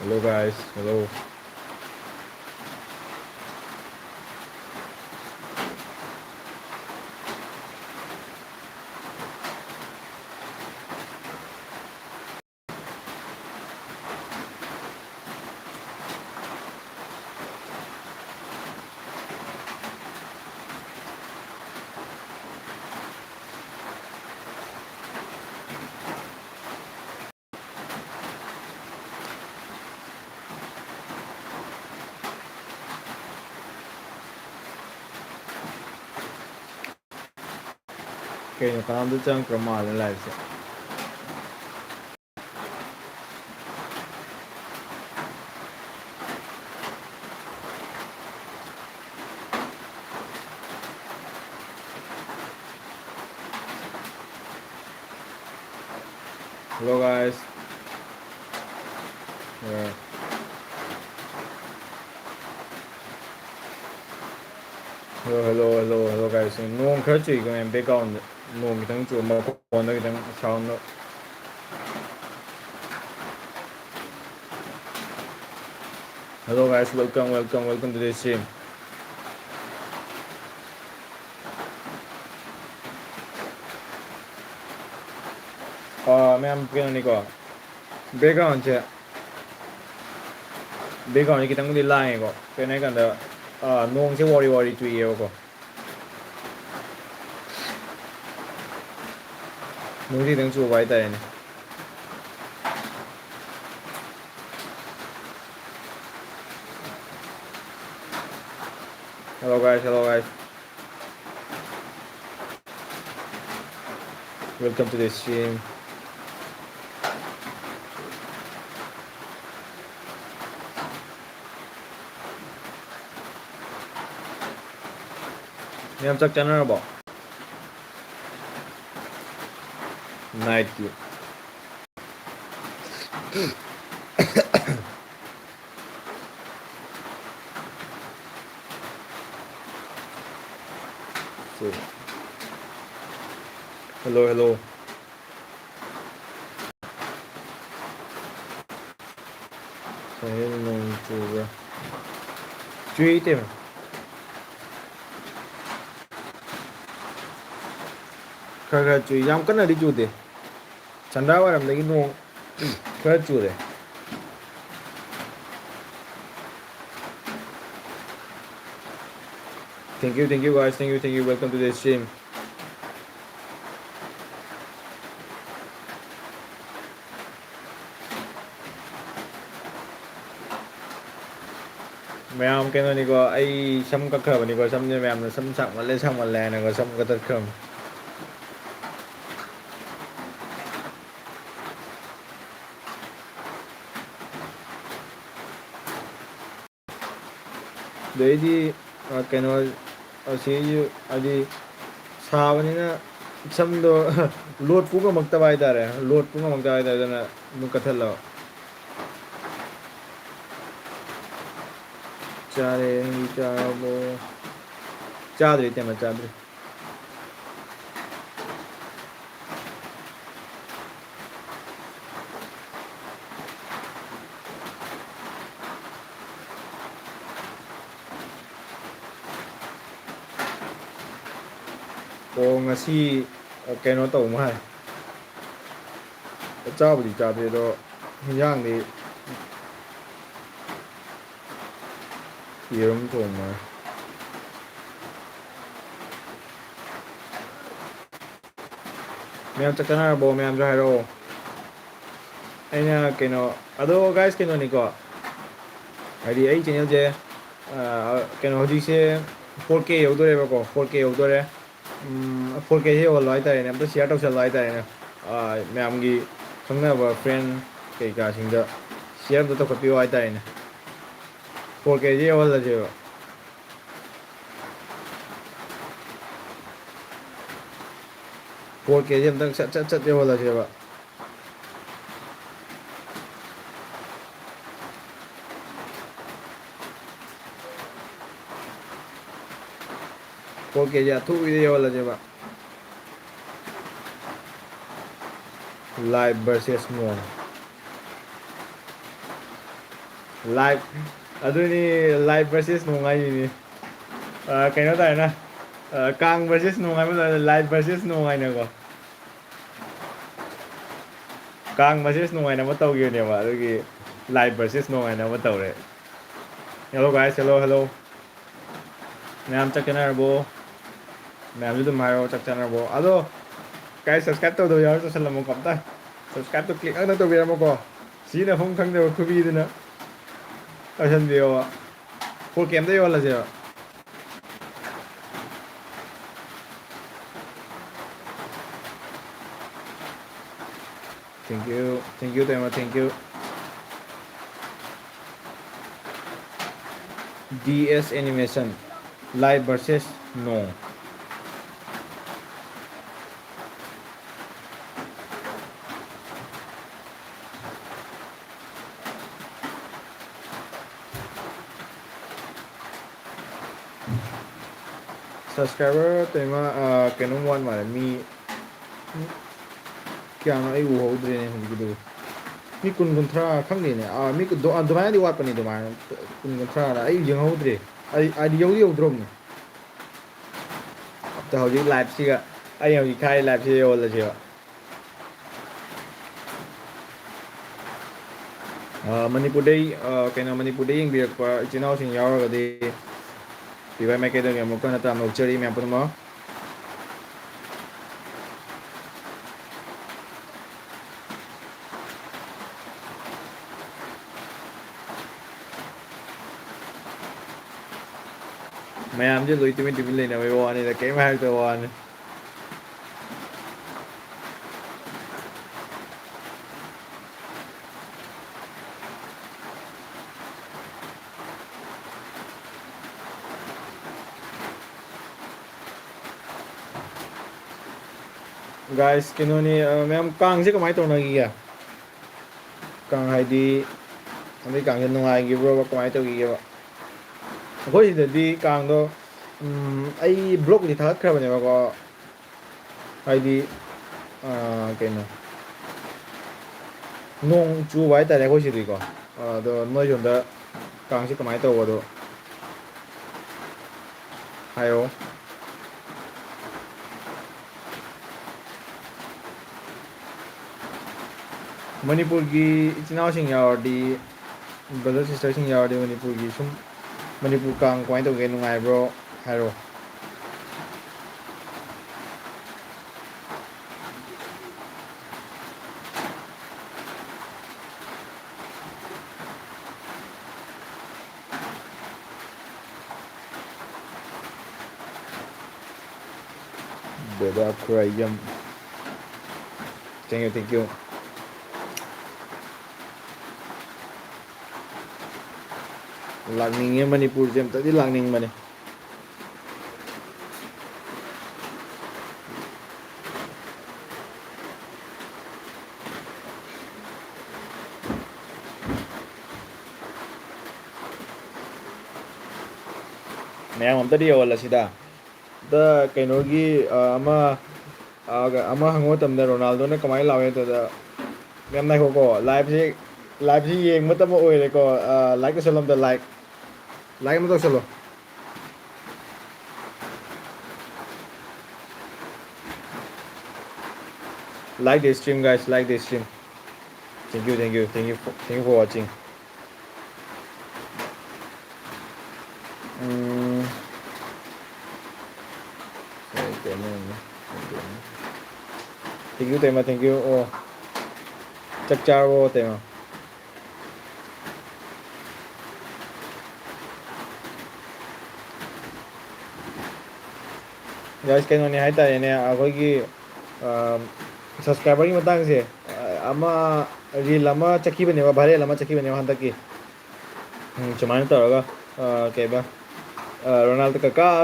Hello guys, hello. Okay, kanalda chang krama live se. Hello guys. Yeah. Hello guys. Nong khá chui cái em background nong cái thằng chu mà con cái thằng sound. Hello guys, welcome to this stream. Ma'am cái này có background chứ. Background cái thằng đi line có. Cái này cần đó nong chứ worry chui yêu có. Nong thì thằng chu vậy tại này. Hello guys. Welcome to the stream. Em chắc chắn là bỏ. Night view. So, hello. Saya mencoba. Cuy itu. Khá cuy, jam kan ada cuy deh. Canda waram lagi nong. Khá cuy deh. Thank you guys. Thank you. Welcome to the stream. Ma'am cái này có ai xăm các khờ này có xăm như ma'am là xăm sạm mà lên xăm mà lè này có xăm cái tất không. Đấy thì cái nó ở xí đi xa bên này xăm đồ lột phú cái mặc tay ta rồi lột phú cái mặc tay ta rồi là nó cắt thật là cha bố cha đấy tiền mà cha đấy. ngasi cái nó tàu mà hay cha bữa cha thì đó hình thì 이름 정말 Ma'am chắc chắn là bố ma'am ra rồi anh cái nó ado guys cái nó này có hay đi ấy channel chứ cái nó gì sẽ 4K yếu tố đấy có 4K yếu tố đấy 4K thì ở lại tại này tôi share đâu sẽ lại tại này ma'am gì không nào và friend cái cả chính đó share tôi copy lại tại này 4K thì ở lại chứ Porque em đang set yêu là gì vậy? Porque ya thu video là gì vậy? Live versus no. live aduni live versus nungai ni kaino ta na kang versus nungai ma live versus nungai na ko kang versus nungai na ma tau gi ne ba adugi live versus nungai na ma tau re hello guys hello ma'am चक चनरबो ma'am जो तुम हारो चक चनरबो अदो guys subscribe to do यार तो सलाम को अपना subscribe to click अगर तो बिरा मको सी ना हम खंग दे खुबी देना अशन दियो फुल गेम दे वाला जे thank you tema thank you DS animation live versus no subscriber tema kenong one mà mi क्या ना आई वो उधर ने हम किधर मी कुन थरा खंग ने मी दो दोमाया दी वाट पनी दोमाया कुन थरा आई जंग उधर आई योगी उधर में अब तो हौजी लाइव सी का आई हौजी खाई लाइव सी ओल ले जेवा मणिपुरदे कहीं मणिपुरदे यंग भी एक चिनाव सिंह यावर गदे PibaYT मैं कहते हैं हम लोग का ना तो हम लोग चरी में अपन माँ मैं आम जो लोई तुम्हें टिफिन लेना मैं वो आने लगे कहीं बाहर तो वो आने guys किन्होंने मैं हम कांग से कमाई तो ना किया कांग है दी हमें कांग से नुआएंगे ब्रो कमाई तो किया अखोई सिददी कांग दो आई ब्लॉग ली था खरबने बाको हाइदी केनो नोंग चू वाई तारे अखोई सिददी को दो नोई जोंदा कांग से कमाई तो वो दो हायो मणिपुर की इचनाव सिंह यावरदी ब्रदर सिस्टर सिंह यावरदी मणिपुर की सुम मणिपुर कांग कमाई तो गे नुंगाई ब्रो हारो बेदा खुरायम thank you लागनिंग मणिपुर से तदी लागनिंग बने मैं हम तदी वाला सीधा द कइनोगी अमा हंगो तमदा रोनाल्डो ने कमाई लावे तो द मैम नाइ को लाइव से ये मतलब ओइले को लाइक सलम द लाइक मतलब चलो like the stream guys like the stream thank you for watching thank you tema thank you oh chắc chắn vô tema guys kailangan hai tayo ne akogi subscriber की मतंग से अमा reel अमा चक्की बने वा भारे अमा चक्की बने वा हंतक की चुमाने तौरगा केबा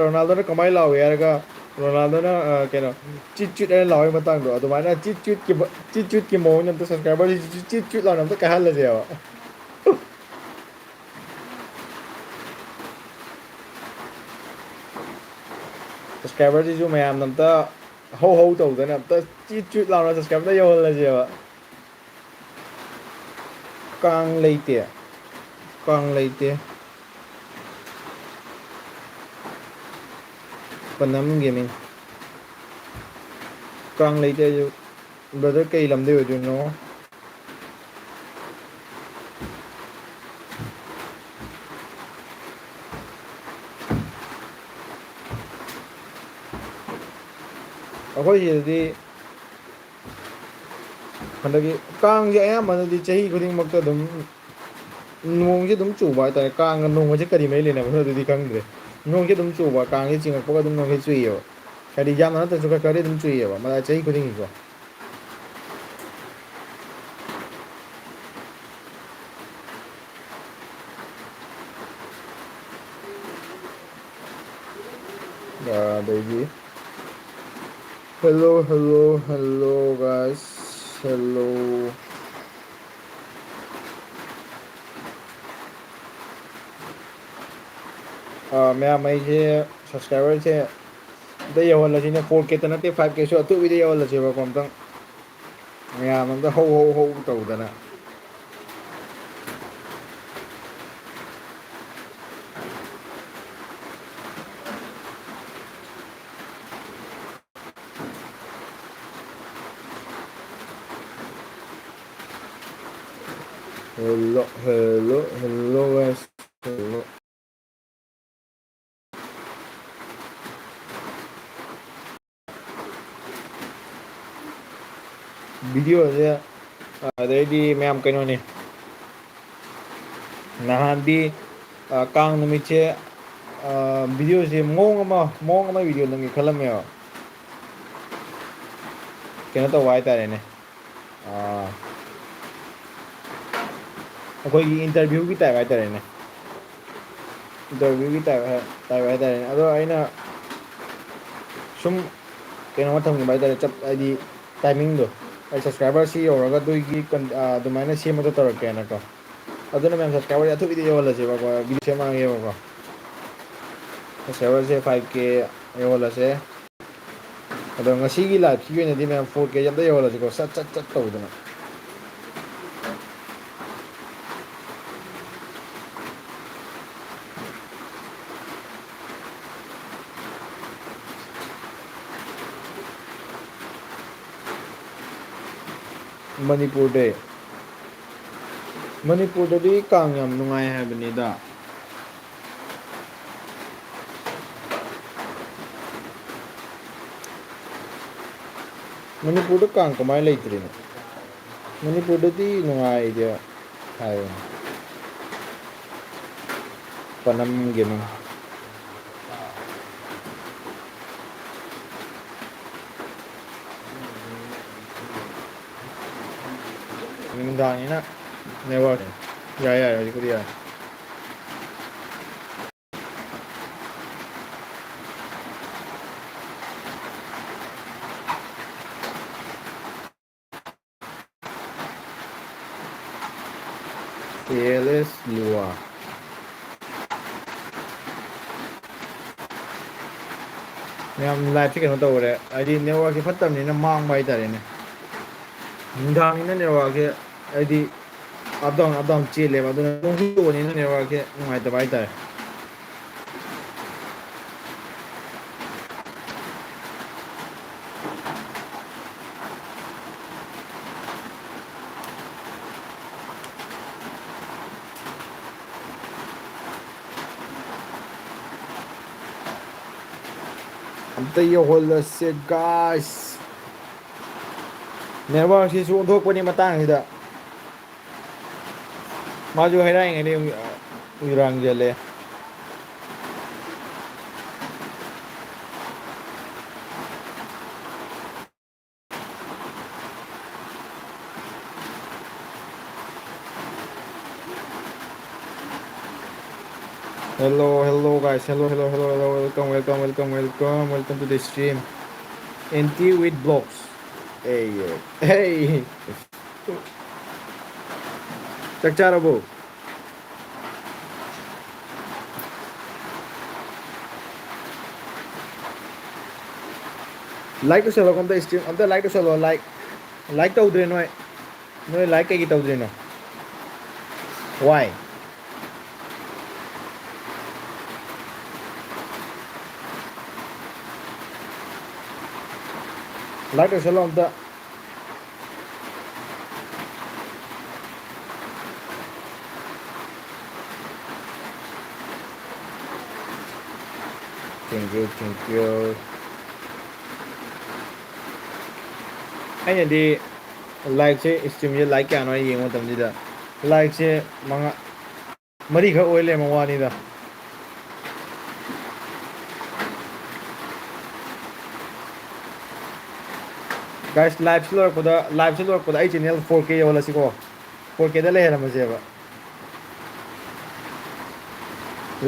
रोनाल्डो ने कमाई लाओ यार का रोनाल्डो ने केनो चिट अने लाओ मतंग दो अदुमाना चिट की मोन नम तो सब्सक्राइबर चिट लाओ नम तो कहल लजे वा सब्सक्राइबर जो मैं नम तो हो तो ना तो चिट लाओ सब्सक्राइबर यो लजे वा कांग लेते Kang Leite Panam Gaming Kang Leite brother kay lamde ho no akhoi yedi handagi kang je ayamana di chahi khuding makta dum nong je dum chuba ta kang nong je kari mai le na bro di kangdre nong je dum chuba kang je chingak pa dum nong je chuiyo kari jamana ta chuka kari dum chuiyo ma chahi khuding ko baby hello guys hello मैं मैं subscriber से दे यवल 4K त नते 5K सो अतु विदे यवल से बकम तंग मैं मन हो तौदना hello guys hello video aja adai ma'am कनो ने नहादी कांग नुमिचे video से मोंग अमा video नंगे खलमे कनो तो वाई तारे ने अखोई इंटरव्यू की टाइप वाई तारे ने इंटरव्यू की टाइप वाई तारे ने अदो आइना सुम कनो मथम के वाई तारे चप आदि टाइमिंग दो सब्सक्राइबर सी होरगा दुई दुमाइना सेम तो तौरके नको अदुना मैम सब्सक्राइबर अथु वीडियो योलसे बको वीडियो सेमा ये बको सब्सक्राइबर से 5K योलसे अदो ngasi gi live ki ने दी मैम 4K जब दे योलसे को सट सट सट तौदना मणिपुर दी कांग याम नुंगाय हाबनिदा मणिपुर कांग कमाय लेत्रिनो मणिपुर दी नुंगाय दे हाय पनम गेमिंग निंदानी ना नेवर या कुदिया Fearless Lua मैम लाइव से कनो तौरे आदि नेटवर्क के फत्तमनिना मांग बाय तारेने निंदानिना नेटवर्क के आदि up down चेले अदुना नोंगुनिना नेटवर्क के नुंगाय तबाय तारे से guys नेटवर्क से ओंथोकपनि मतांगसिदा माजु हैराइङैदि उरांजेले hello guys hello welcome to the stream NT with blocks hey Chak चारबो like to selo kom the stream am the like to selo like to udre no like ke ki to udre no why like ตัวสลอมตะ thank you ไอ้เนี่ยดี like ใช่ stream จะ like กันหน่อยยิงมันตรงนี้ด้ like ใช่มังอะมาดีเขาโอ้ยเลยมังวานี่ด้ guys live สโลว์ก็ได้ live สโลว์ก็ได้ไอ้ channel 4K อยู่แล้วสิโก้ 4K ได้เลยนะมันเสียบะ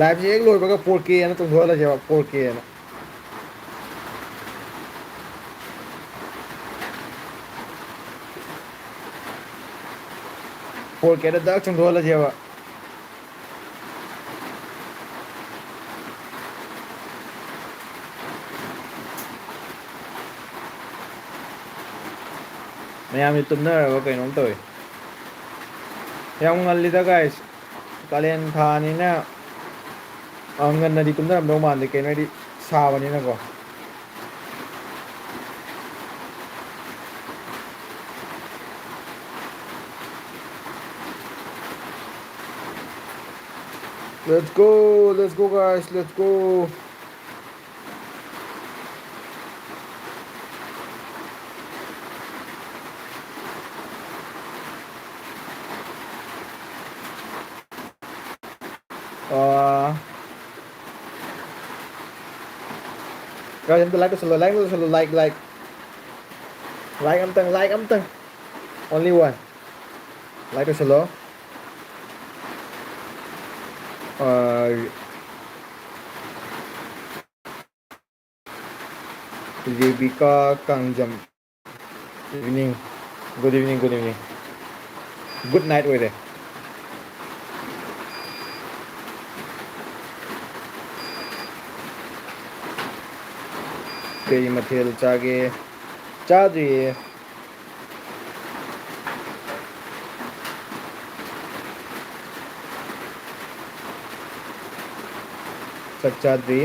live ใช่เอ็กโหลดก็ 4K นะตรงหัวแล้วเสียบะ 4K นะ 4K ได้ดักตรงหัวแล้วเสียบะ Maya may tumna raw kayo nung to eh. Yung ngalita guys, kalian thani na ang ganda di tumna raw mandi kayo na di sawa ni na ko. Let's go guys, let's go. Guys, em like to like âm tăng only one like to solo Rebecca Kangjam evening good evening good night with it kay mathil chage chadri chadri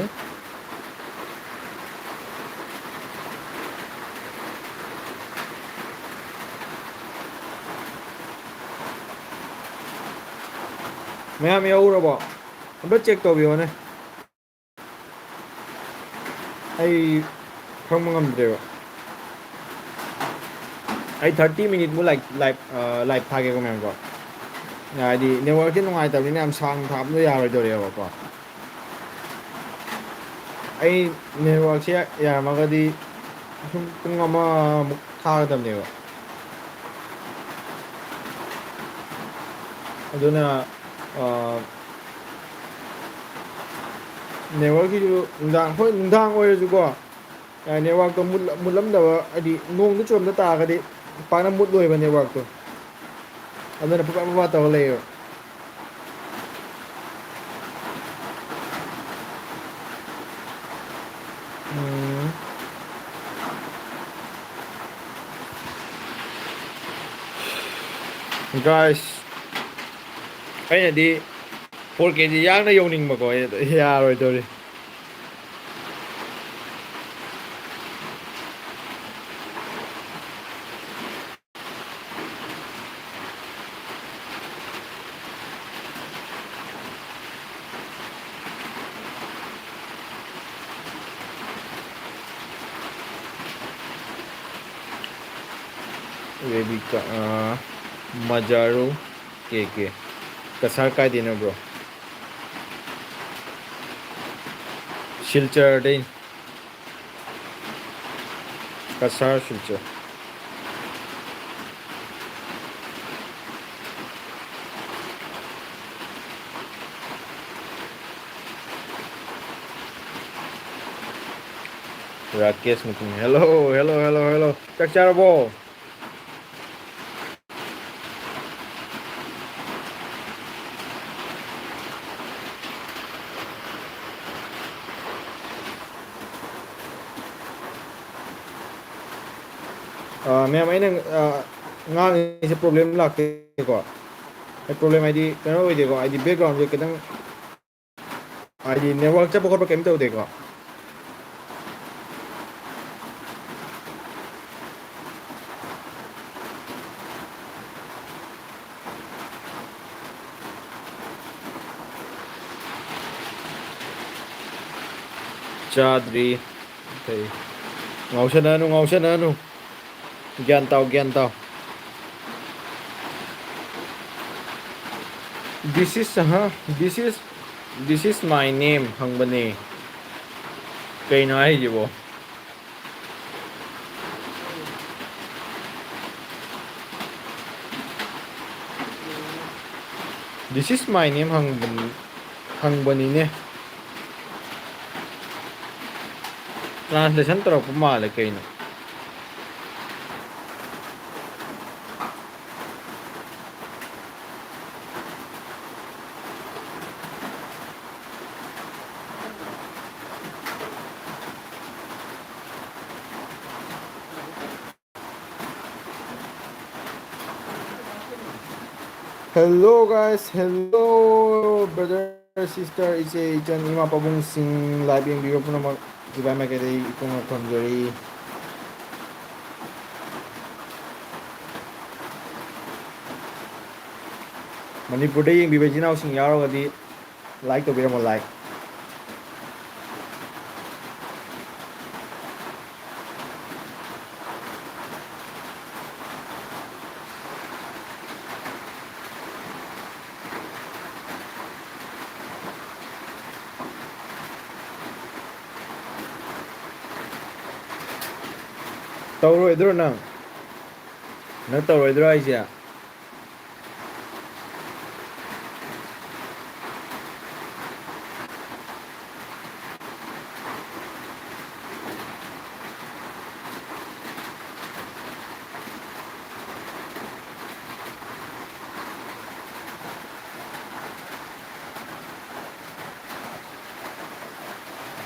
mẹ mẹ đâu rồi bỏ biết check tàu biểu này ai không ngầm được ai 30 minute mu like thage ko mem ko ya di network tin ngai tab ni nam sang thap no ya rồi rồi ko ai network sia ya ma ga di tung ngama muk tha tab ne ko aduna network ki nungdang oi ju ko network to mulam da adi nong nu chom da ta ga di pa na mut loi ba network to aduna pa ta le guys ai di 4K di yang na yoning ma ko ya rồi tôi Rebecca Majaro KK kasar kai dina bro Silchar din kasar silchar Rakesh Mutum hello chắc chào bố mẹ mấy nè ngang thì problem là cái problem ID cái nó thì có ID background rồi cái đang ID network chắc có kém tao để có Chadri. Okay. Ngau siya na ano. Gyan tao. This is this is my name hangbani. Kay na ay jibo. This is my name hangbani ne. Translation taro pumala kay na. Hello guys, hello brother, sister, iche ichan ima pabung sing live yang video po naman diba may kaya itong conjury Manipur day yung bibay jinaw sing yaro kadi like to be mo like Tauro idro nang tauro idro ay siya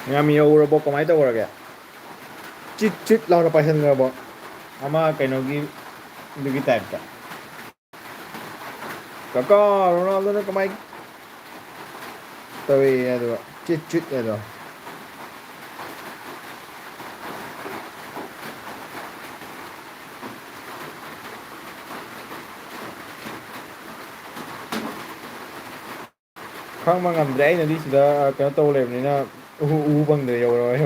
nga miyo uro po kumay to kaya chit lang na pasan nga po ama kenogi bigi type ka Kaka Ronaldo na kumay tawi ano chit ano Khang mang ngam dai na di sida ka to lem ni na bang de yo rồi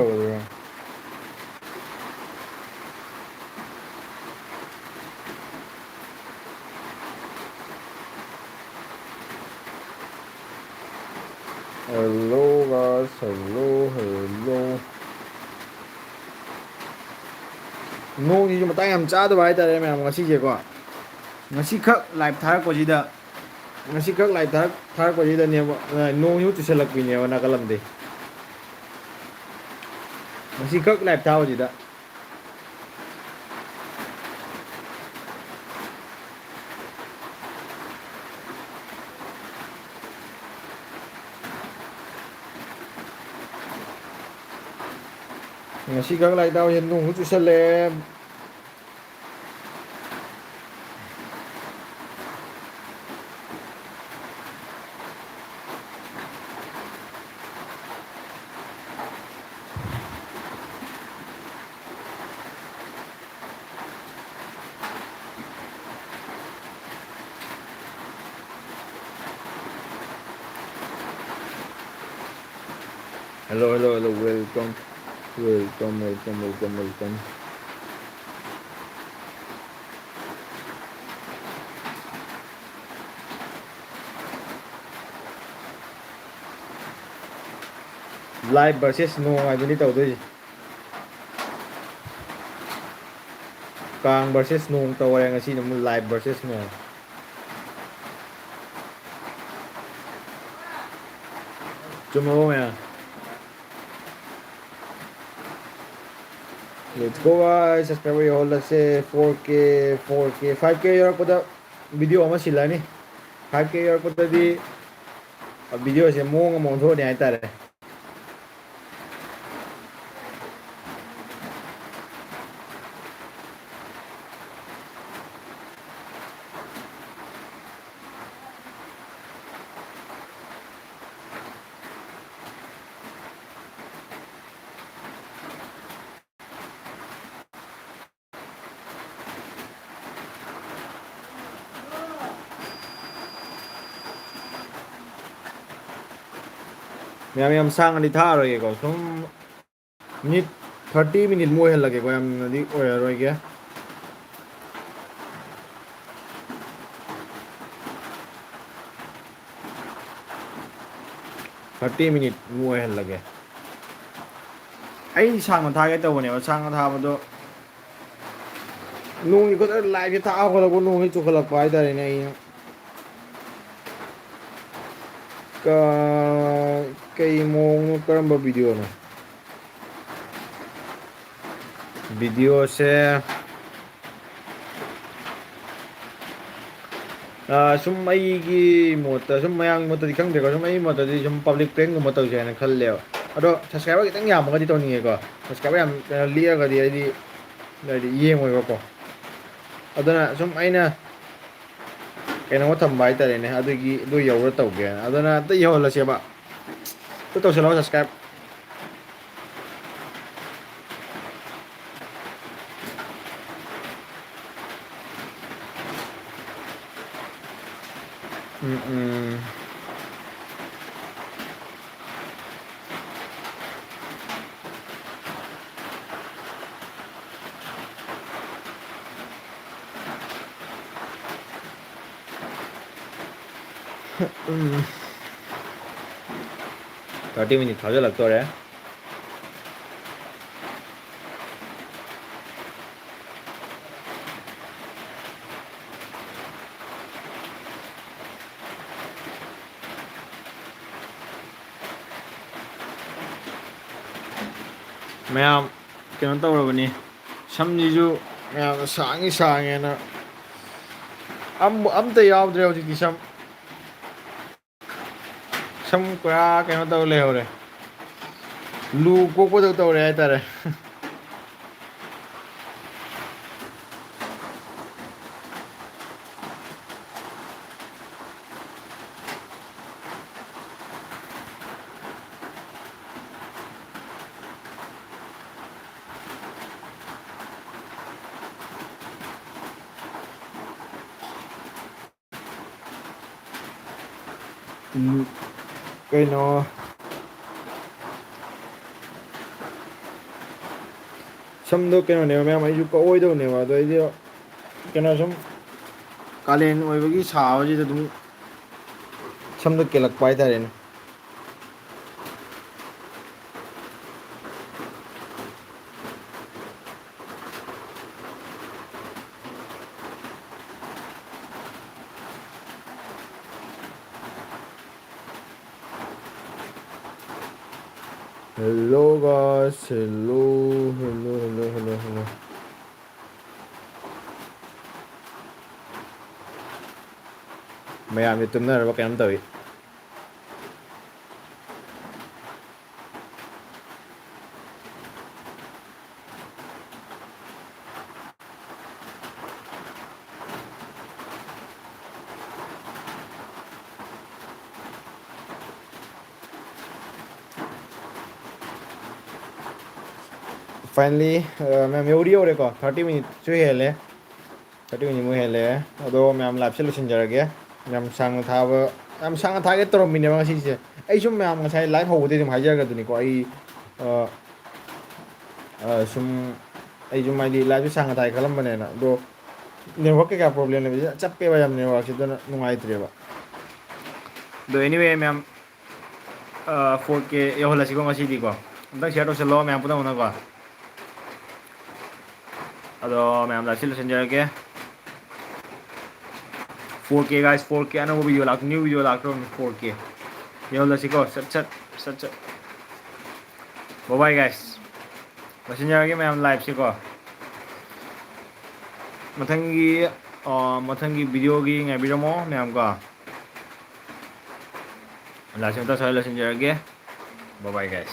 Hello guys, hello Nô gì mà tay làm cha tôi vậy ta đây mày làm ngasi gì quá ngasi khắc live thar ko jida ngasi khắc live thar ko jida ne nô hiu tu selak bi ne na kalam de ngasi khắc live thar ko jida ngasi khắc live thar ko nô hiu tu selak Hello, welcome. Live versus no ay dito to. Kang versus no tawa nga sino mo live versus no. Cuma mo ya. Let's go guys, subscriber yo hold se 4K 5K yor ko da video ama sila ni 5K yor ko da di video se mo nga mo tho ni ai ta re Mày sang đi tha rồi có không minute 30 minute more lage ko yam di roi ge 30 minute more lage ai sang tha ge to ne ba sang tha ba do nung ko live tha ko la ko nung hi chu ko la pai da ne ai ka kay mong karamba video no video se sum ai gi mota sum mayang mota di khang de ko sum ai mota di sum public prank ko mota je na khal le ado subscriber ki tang yam ga di to ni ko subscriber yam liya ga di di ye mo ko adona sum aina kena tham bai ta ne adu gi do yaw ra tau ge adona ta yaw la se ba to se lo subscribe mm 30 minute thao लगता है ma'am क्या तौरबनी समझीजु ma'am सांगी सांगेना अमता यावद्रे हौजिकि सम पुरा क्या तौ लेहौरे लू कोकपदौ तौरे हाइतारे kayno samdo kayno ne ma'am ayu ko oido ne wa do idio kayno sum kalen oibagi sawaji da dum samdo kelak pai tare ne hello guys hello ma'am तुम्हारा क्या तौई फाइनली मैम एवरी हो को 30 minute जो हेले 30 minute मु हेले अदो ma'am live से लोसिनजरगे मैम सांग थाब मैम सांग थागे तोरमिने मा सिसे आई सुम मैम ngasai लाइव होबदे जुम हाइजरगा दुनि को आई सुम आई जुम माइदि लाइव सांग थाय खलम बनेना दो नेटवर्क का प्रॉब्लम ले चप्पे बा यम नेटवर्क से दो नुंगाइत्रेबा दो anyway ma'am 4K यहोलासिको ngasi di ko अंदर शेयर तो लो मैम पुना उना को अदो मैम लाइव से लोसिनजरगे 4K guys 4K अनोबो वीडियो लाक न्यू वीडियो लाक 4K यहोलासिको सच बाय guys लोसिनजरगे मैम लाइव से को मथंगी वीडियो की ngaibiromo मैम को लाइव से तो लोसिनजरगे बाय guys